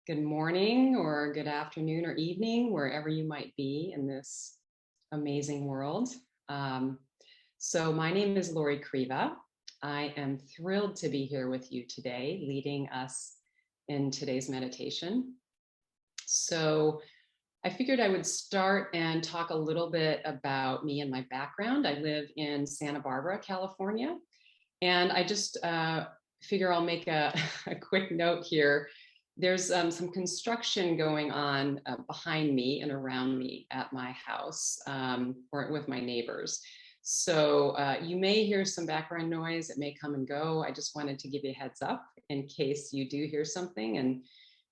Good morning or good afternoon or evening, wherever you might be in this amazing world. Um, so my name is Lori Kriva. I am thrilled to be here with you today, leading us in today's meditation. So I figured I would start and talk a little bit about me and my background. I live in Santa Barbara, California, and I just figure I'll make a quick note here. There's some construction going on behind me and around me at my house or with my neighbors. So you may hear some background noise. It may come and go. I just wanted to give you a heads up in case you do hear something. And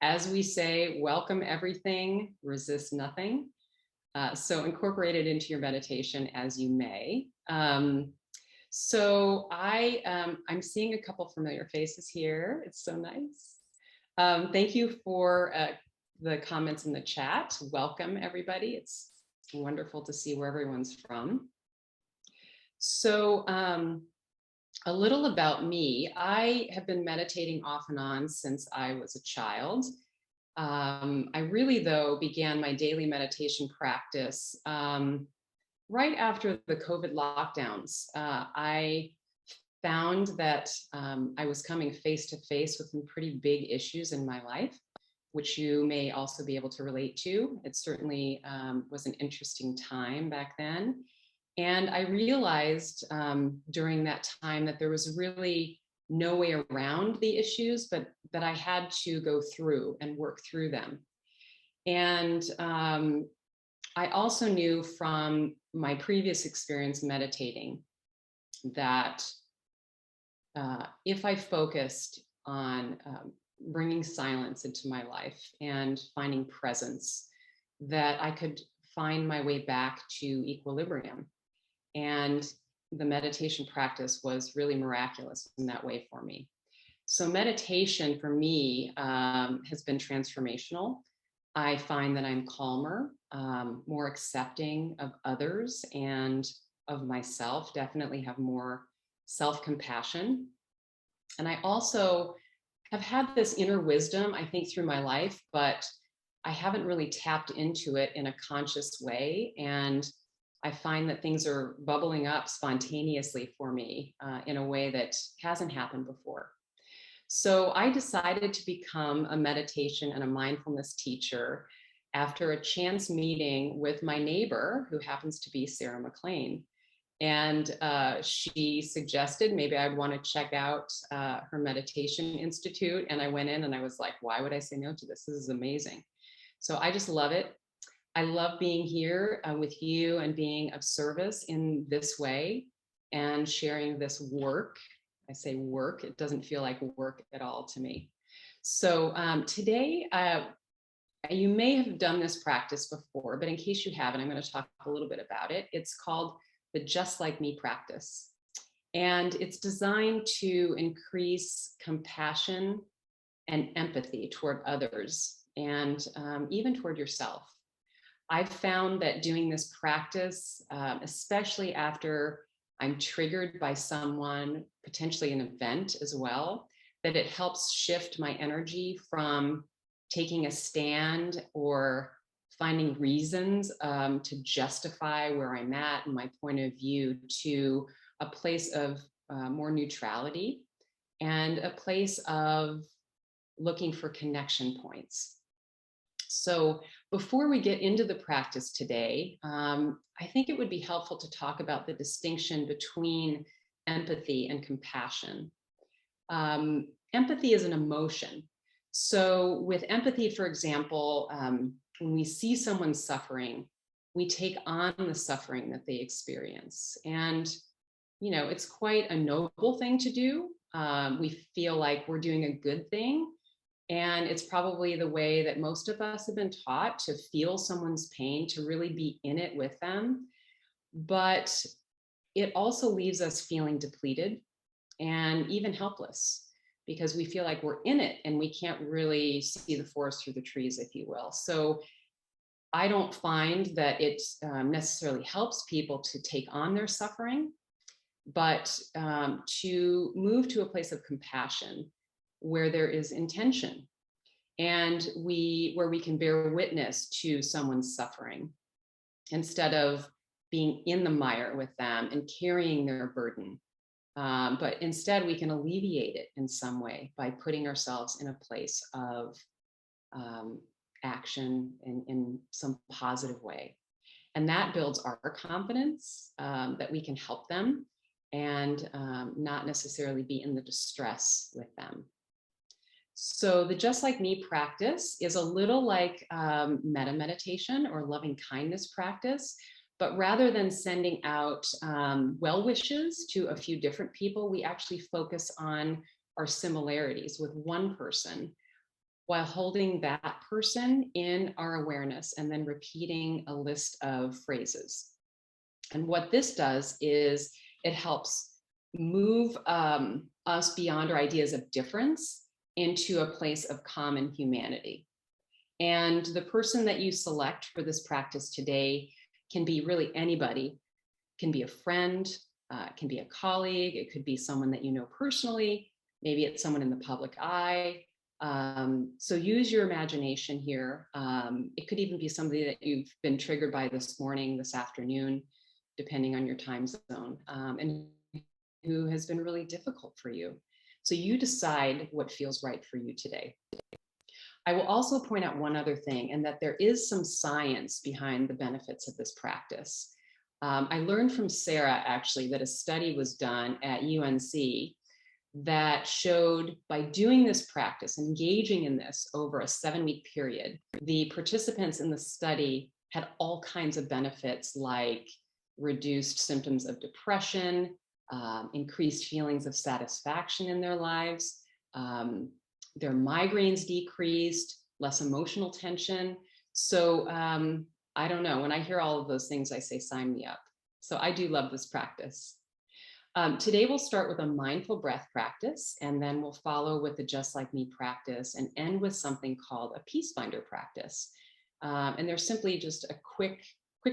as we say, welcome everything, resist nothing. So incorporate it into your meditation as you may. I'm seeing a couple familiar faces here. It's so nice. Thank you for the comments in the chat. Welcome, everybody. It's wonderful to see where everyone's from. So a little about me. I have been meditating off and on since I was a child. I really, though, began my daily meditation practice right after the COVID lockdowns. I found that I was coming face to face with some pretty big issues in my life, which you may also be able to relate to. It certainly was an interesting time back then. And I realized during that time that there was really no way around the issues, but that I had to go through and work through them. And I also knew from my previous experience meditating that if I focused on bringing silence into my life and finding presence, that I could find my way back to equilibrium. And the meditation practice was really miraculous in that way for me. So meditation for me has been transformational. I find that I'm calmer, more accepting of others and of myself, definitely have more self-compassion. And I also have had this inner wisdom, I think, through my life, but I haven't really tapped into it in a conscious way. And I find that things are bubbling up spontaneously for me in a way that hasn't happened before. So I decided to become a meditation and a mindfulness teacher after a chance meeting with my neighbor, who happens to be Sarah McLean. And she suggested maybe I'd want to check out her meditation institute. And I went in and I was like, why would I say no to this? This is amazing. So I just love it. I love being here with you and being of service in this way and sharing this work. I say work, it doesn't feel like work at all to me. So today, you may have done this practice before, but in case you haven't, I'm going to talk a little bit about it. It's called the Just Like Me practice. And it's designed to increase compassion and empathy toward others and even toward yourself. I've found that doing this practice, especially after I'm triggered by someone, potentially an event as well, that it helps shift my energy from taking a stand or finding reasons to justify where I'm at and my point of view to a place of more neutrality and a place of looking for connection points. So before we get into the practice today, I think it would be helpful to talk about the distinction between empathy and compassion. Empathy is an emotion. So with empathy, for example, when we see someone suffering, we take on the suffering that they experience. And, you know, it's quite a noble thing to do. We feel like we're doing a good thing. And it's probably the way that most of us have been taught to feel someone's pain, to really be in it with them. But it also leaves us feeling depleted and even helpless because we feel like we're in it and we can't really see the forest through the trees, if you will. So I don't find that it necessarily helps people to take on their suffering, but to move to a place of compassion where there is intention. and where we can bear witness to someone's suffering instead of being in the mire with them and carrying their burden. But instead, we can alleviate it in some way by putting ourselves in a place of action in some positive way. And that builds our confidence that we can help them and not necessarily be in the distress with them. So the Just Like Me practice is a little like metta meditation or loving kindness practice, but rather than sending out well wishes to a few different people, we actually focus on our similarities with one person while holding that person in our awareness and then repeating a list of phrases. And what this does is it helps move us beyond our ideas of difference into a place of common humanity. And the person that you select for this practice today can be really anybody. It can be a friend, it can be a colleague, it could be someone that you know personally, maybe it's someone in the public eye. So use your imagination here. It could even be somebody that you've been triggered by this morning, this afternoon, depending on your time zone, and who has been really difficult for you. So you decide what feels right for you today. I will also point out one other thing, and that there is some science behind the benefits of this practice. I learned from Sarah, actually, that a study was done at UNC that showed by doing this practice, engaging in this over a 7-week period, the participants in the study had all kinds of benefits like reduced symptoms of depression, increased feelings of satisfaction in their lives, their migraines decreased, less emotional tension. So I don't know, when I hear all of those things, I say, sign me up. So I do love this practice. Today we'll start with a mindful breath practice, and then we'll follow with the Just Like Me practice and end with something called a Peace Finder practice. And they're simply just a quick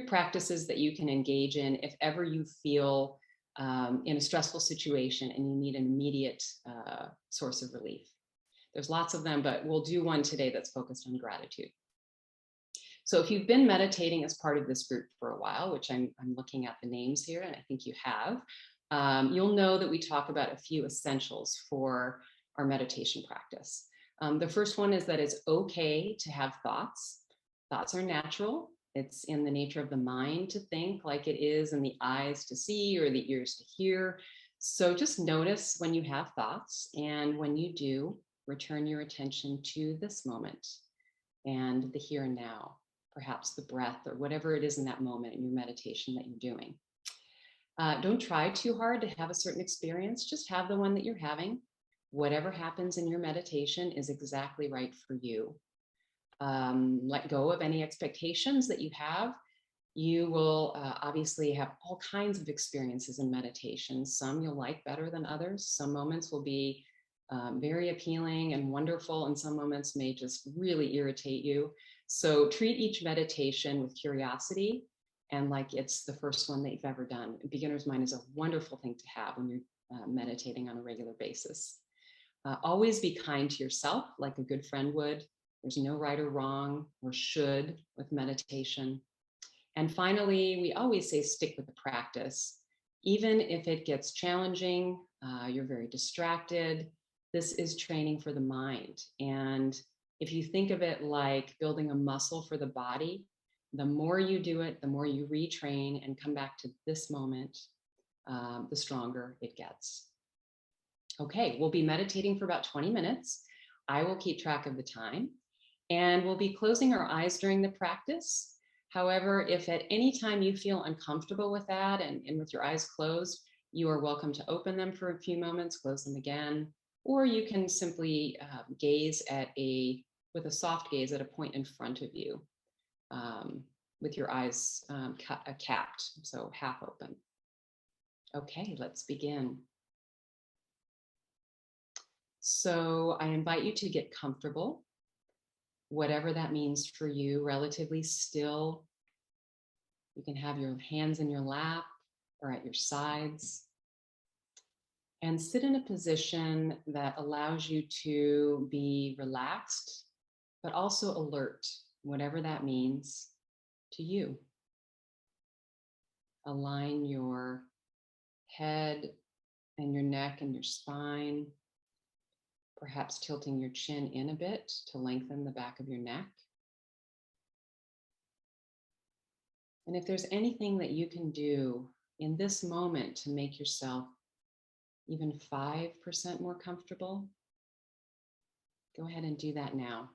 practices that you can engage in if ever you feel in a stressful situation and you need an immediate source of relief. There's lots of them, but we'll do one today that's focused on gratitude. So if you've been meditating as part of this group for a while, which I'm looking at the names here, and I think you have, you'll know that we talk about a few essentials for our meditation practice. The first one is that it's okay to have thoughts. Thoughts are natural. It's in the nature of the mind to think, like it is in the eyes to see or the ears to hear. So just notice when you have thoughts, and when you do, return your attention to this moment and the here and now, perhaps the breath or whatever it is in that moment in your meditation that you're doing. Don't try too hard to have a certain experience, just have the one that you're having. Whatever happens in your meditation is exactly right for you. Let go of any expectations that you have. You will obviously have all kinds of experiences in meditation. Some you'll like better than others. Some moments will be very appealing and wonderful, and some moments may just really irritate you. So treat each meditation with curiosity and like it's the first one that you've ever done. A beginner's mind is a wonderful thing to have when you're meditating on a regular basis. Always be kind to yourself like a good friend would. There's no right or wrong or should with meditation. And finally, we always say stick with the practice. Even if it gets challenging, you're very distracted, this is training for the mind. And if you think of it like building a muscle for the body, the more you do it, the more you retrain and come back to this moment, the stronger it gets. Okay, we'll be meditating for about 20 minutes. I will keep track of the time, and we'll be closing our eyes during the practice. However, if at any time you feel uncomfortable with that and with your eyes closed, you are welcome to open them for a few moments, close them again, or you can simply gaze with a soft gaze at a point in front of you with your eyes capped, so half open. Okay, let's begin. So I invite you to get comfortable, whatever that means for you, relatively still. You can have your hands in your lap or at your sides. And sit in a position that allows you to be relaxed but also alert, whatever that means to you. Align your head and your neck and your spine, perhaps tilting your chin in a bit to lengthen the back of your neck. And if there's anything that you can do in this moment to make yourself even 5% more comfortable, go ahead and do that now.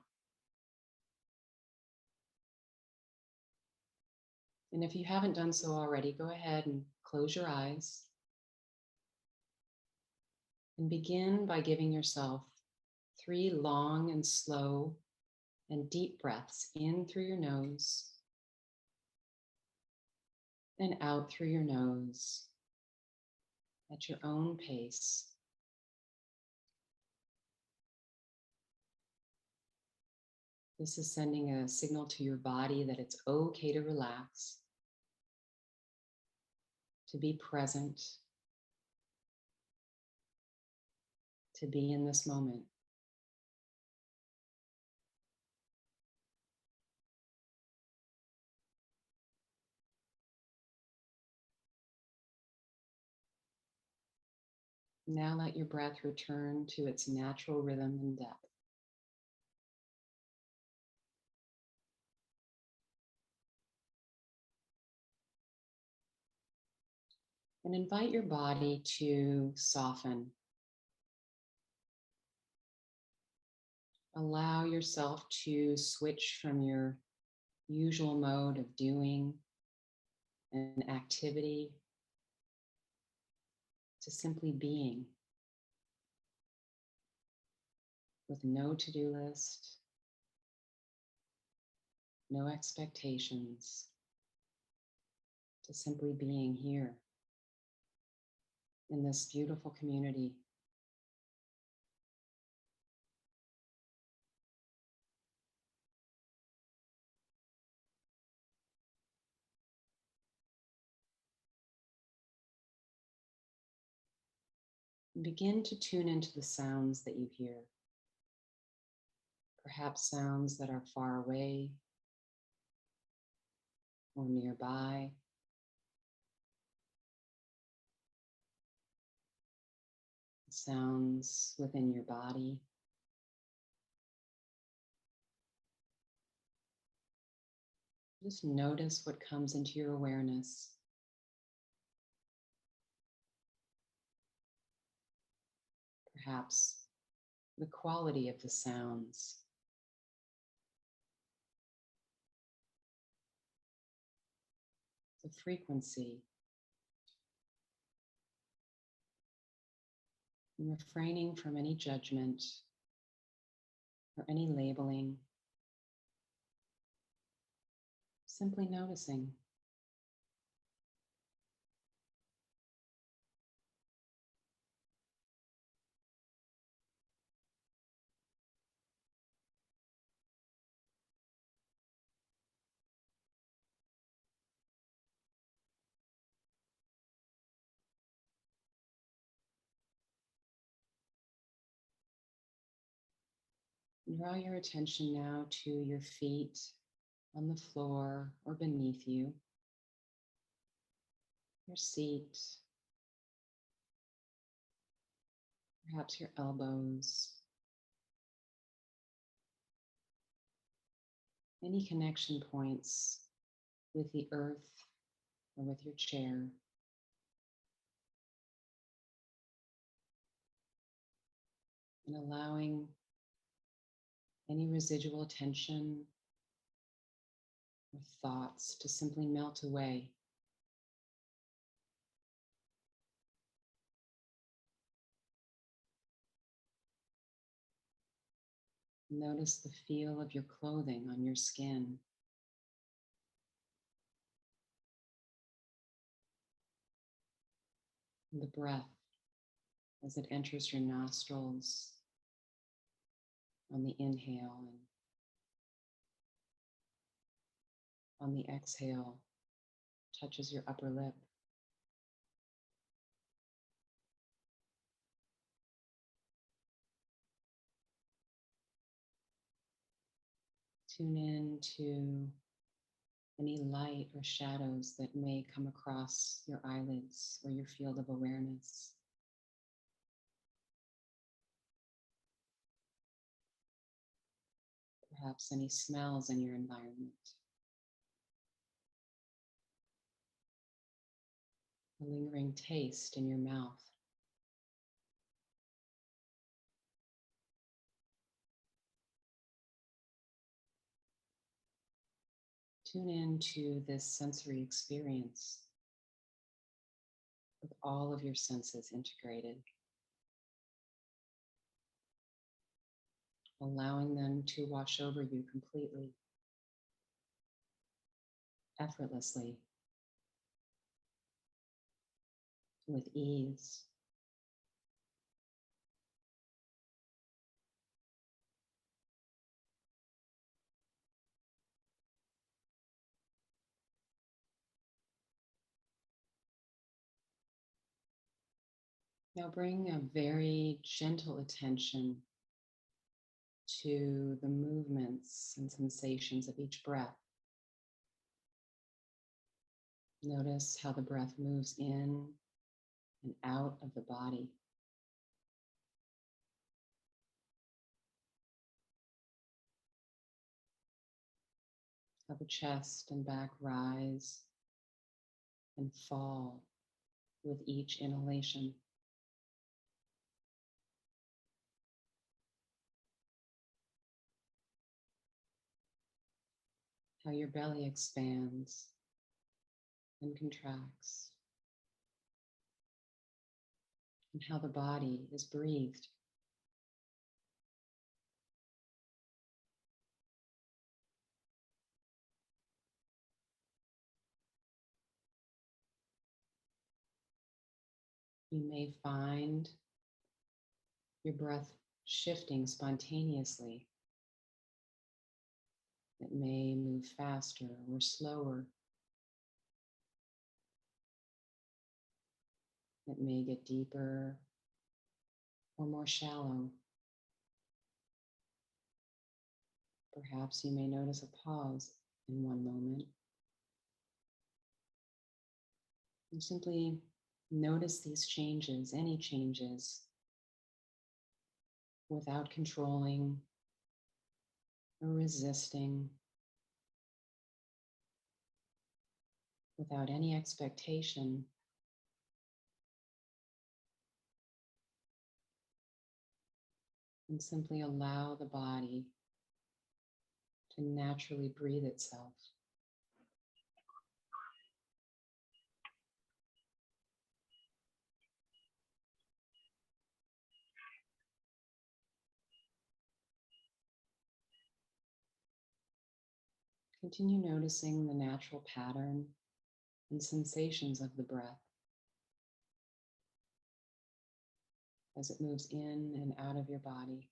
And if you haven't done so already, go ahead and close your eyes and begin by giving yourself 3 long and slow and deep breaths in through your nose and out through your nose at your own pace. This is sending a signal to your body that it's okay to relax, to be present, to be in this moment. Now let your breath return to its natural rhythm and depth. And invite your body to soften. Allow yourself to switch from your usual mode of doing an activity to simply being, with no to-do list, no expectations, to simply being here in this beautiful community. Begin to tune into the sounds that you hear. Perhaps sounds that are far away or nearby. Sounds within your body. Just notice what comes into your awareness. Perhaps the quality of the sounds. The frequency. And refraining from any judgment or any labeling. Simply noticing. Draw your attention now to your feet on the floor or beneath you, your seat, perhaps your elbows, any connection points with the earth or with your chair. And allowing any residual tension or thoughts to simply melt away. Notice the feel of your clothing on your skin. And the breath as it enters your nostrils on the inhale and on the exhale touches your upper lip. Tune in to any light or shadows that may come across your eyelids or your field of awareness. Perhaps any smells in your environment. A lingering taste in your mouth. Tune into this sensory experience with all of your senses integrated, allowing them to wash over you completely, effortlessly, with ease. Now bring a very gentle attention to the movements and sensations of each breath. Notice how the breath moves in and out of the body. How the chest and back rise and fall with each inhalation. How your belly expands and contracts, and how the body is breathed. You may find your breath shifting spontaneously. It may move faster or slower. It may get deeper or more shallow. Perhaps you may notice a pause in one moment. And simply notice these changes, any changes, without controlling or resisting, without any expectation. And simply allow the body to naturally breathe itself. Continue noticing the natural pattern and sensations of the breath as it moves in and out of your body.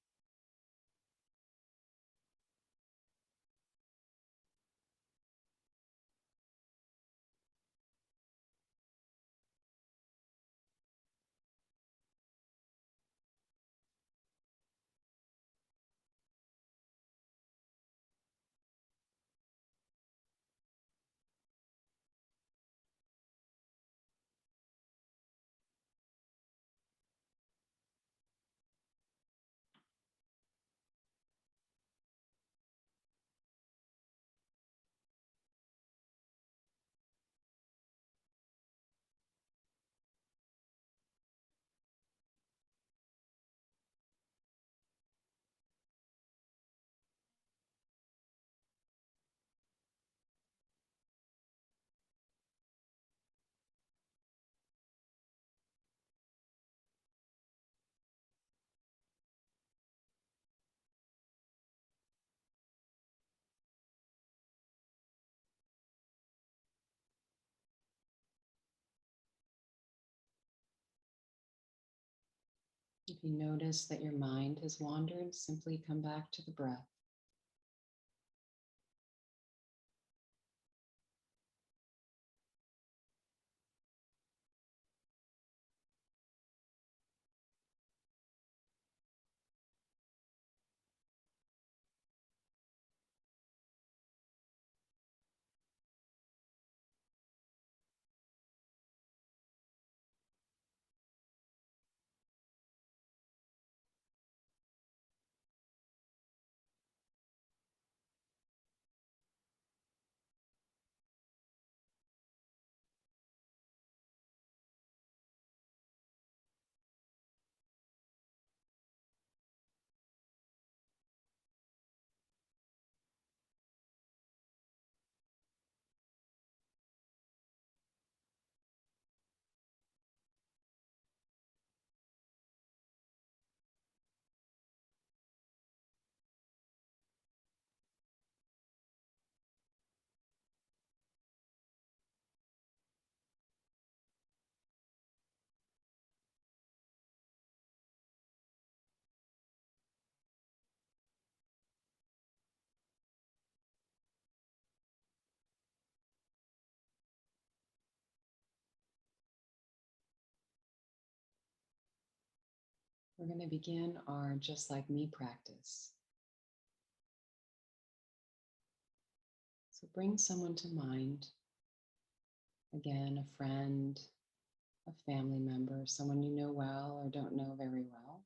If you notice that your mind has wandered, simply come back to the breath. We're going to begin our Just Like Me practice. So bring someone to mind. Again, a friend, a family member, someone you know well or don't know very well,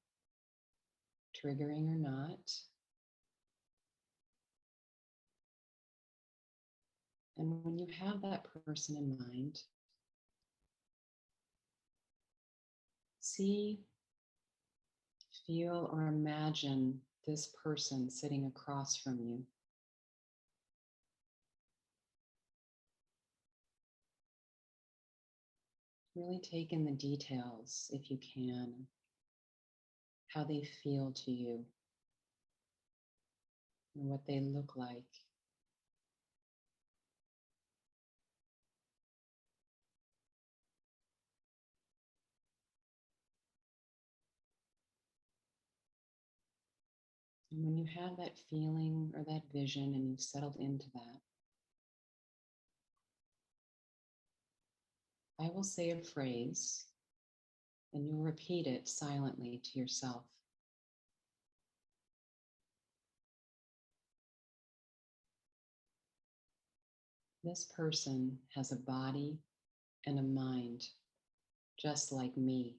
triggering or not. And when you have that person in mind, see, feel, or imagine this person sitting across from you. Really take in the details, if you can, how they feel to you and what they look like. And when you have that feeling or that vision and you've settled into that, I will say a phrase and you'll repeat it silently to yourself. This person has a body and a mind just like me.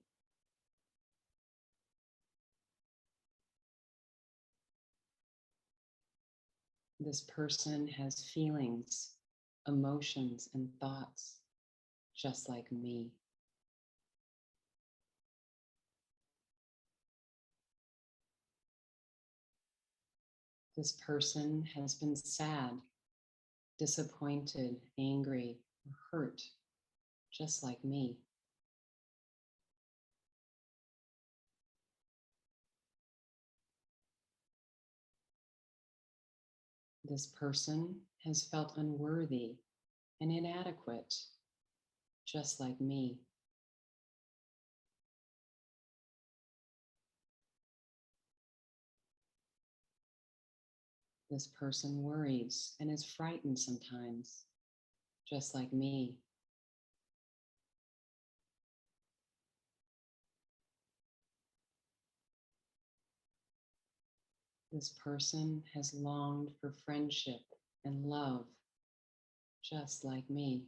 This person has feelings, emotions, and thoughts just like me. This person has been sad, disappointed, angry, or hurt just like me. This person has felt unworthy and inadequate just like me. This person worries and is frightened sometimes, just like me. This person has longed for friendship and love, just like me.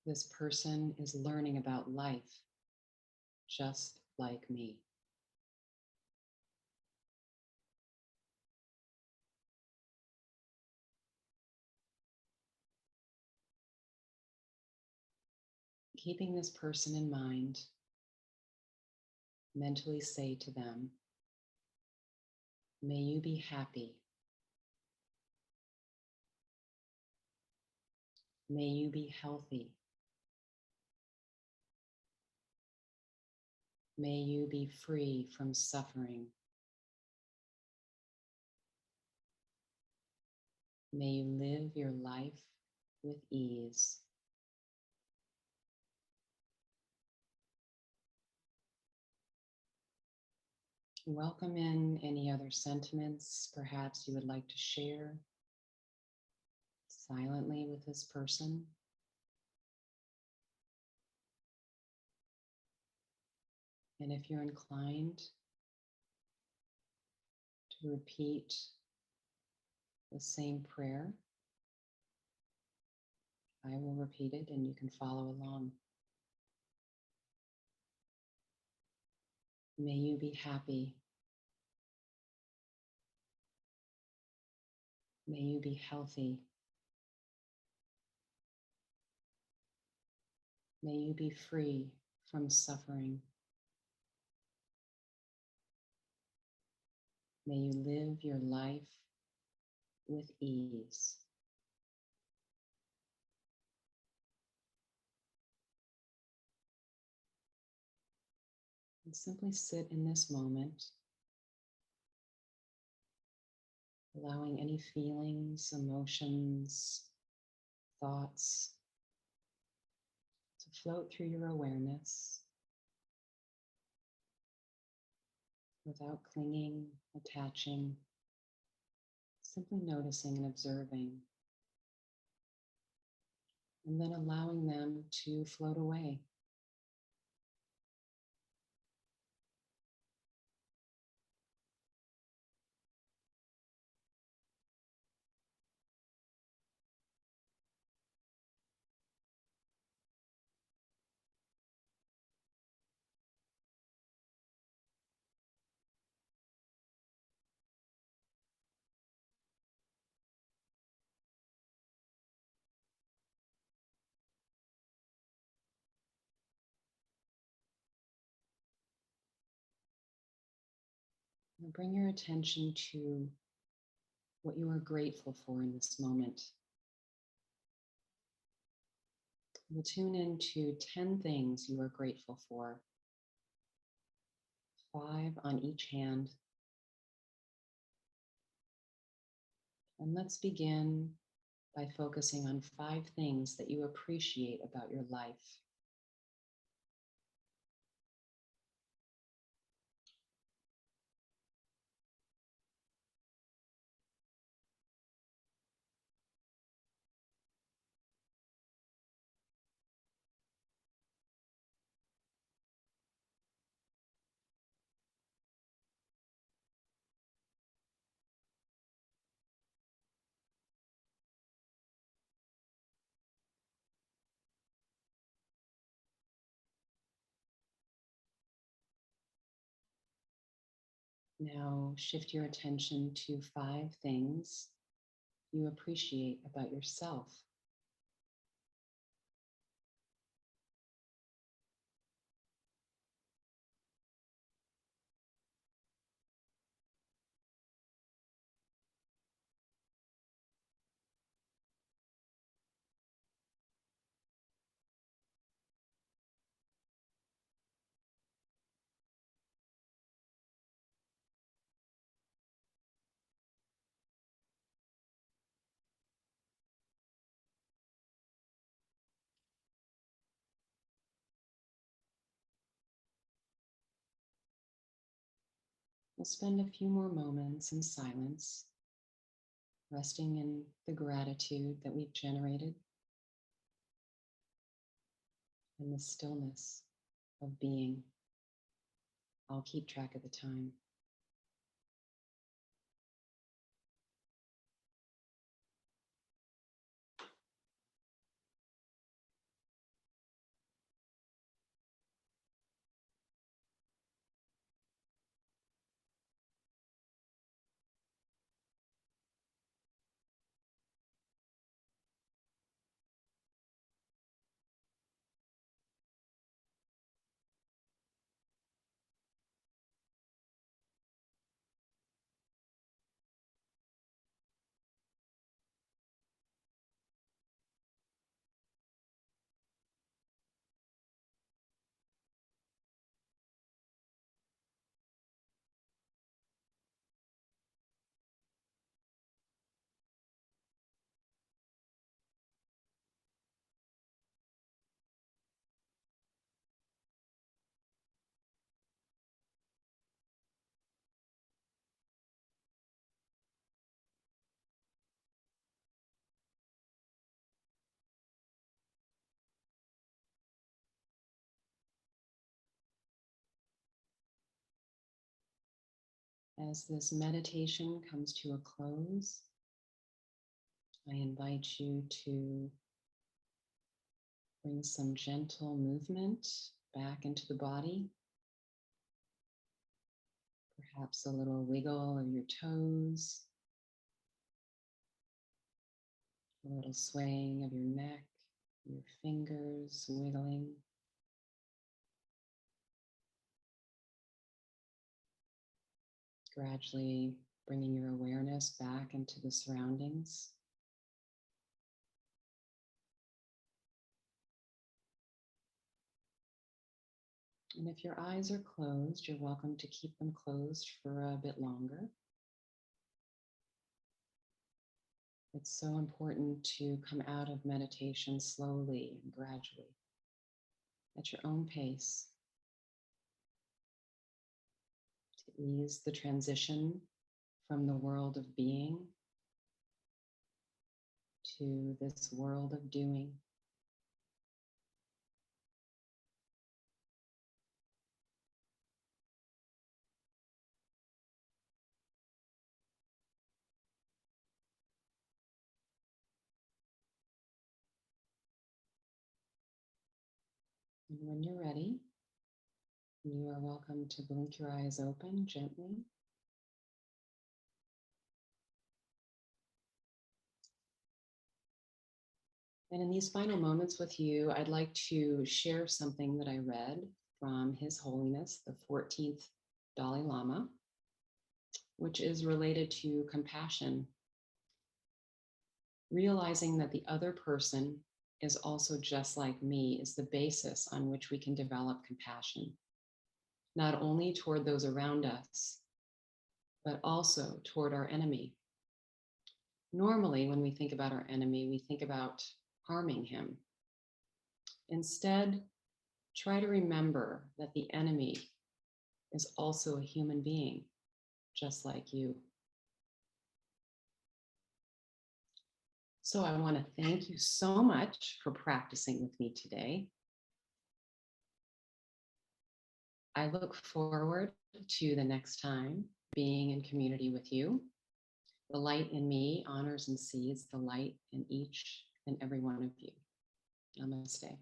This person is learning about life, just like me. Keeping this person in mind, mentally say to them, may you be happy. May you be healthy. May you be free from suffering. May you live your life with ease. Welcome in any other sentiments perhaps you would like to share silently with this person. And if you're inclined to repeat the same prayer, I will repeat it and you can follow along. May you be happy. May you be healthy. May you be free from suffering. May you live your life with ease. And simply sit in this moment, allowing any feelings, emotions, thoughts to float through your awareness without clinging, attaching, simply noticing and observing. and then allowing them to float away. And bring your attention to what you are grateful for in this moment. We'll tune into 10 things you are grateful for, 5 on each hand. And let's begin by focusing on 5 things that you appreciate about your life. Now shift your attention to 5 things you appreciate about yourself. We'll spend a few more moments in silence, resting in the gratitude that we've generated and the stillness of being. I'll keep track of the time. As this meditation comes to a close, I invite you to bring some gentle movement back into the body. Perhaps a little wiggle of your toes, a little swaying of your neck, your fingers wiggling. Gradually bringing your awareness back into the surroundings. And if your eyes are closed, you're welcome to keep them closed for a bit longer. It's so important to come out of meditation slowly and gradually, at your own pace, to ease the transition from the world of being to this world of doing. And when you're ready, you are welcome to blink your eyes open gently. And in these final moments with you, I'd like to share something that I read from His Holiness, the 14th Dalai Lama, which is related to compassion. Realizing that the other person is also just like me is the basis on which we can develop compassion, not only toward those around us, but also toward our enemy. Normally, when we think about our enemy, we think about harming him. Instead, try to remember that the enemy is also a human being, just like you. So I want to thank you so much for practicing with me today. I look forward to the next time being in community with you. The light in me honors and sees the light in each and every one of you. Namaste.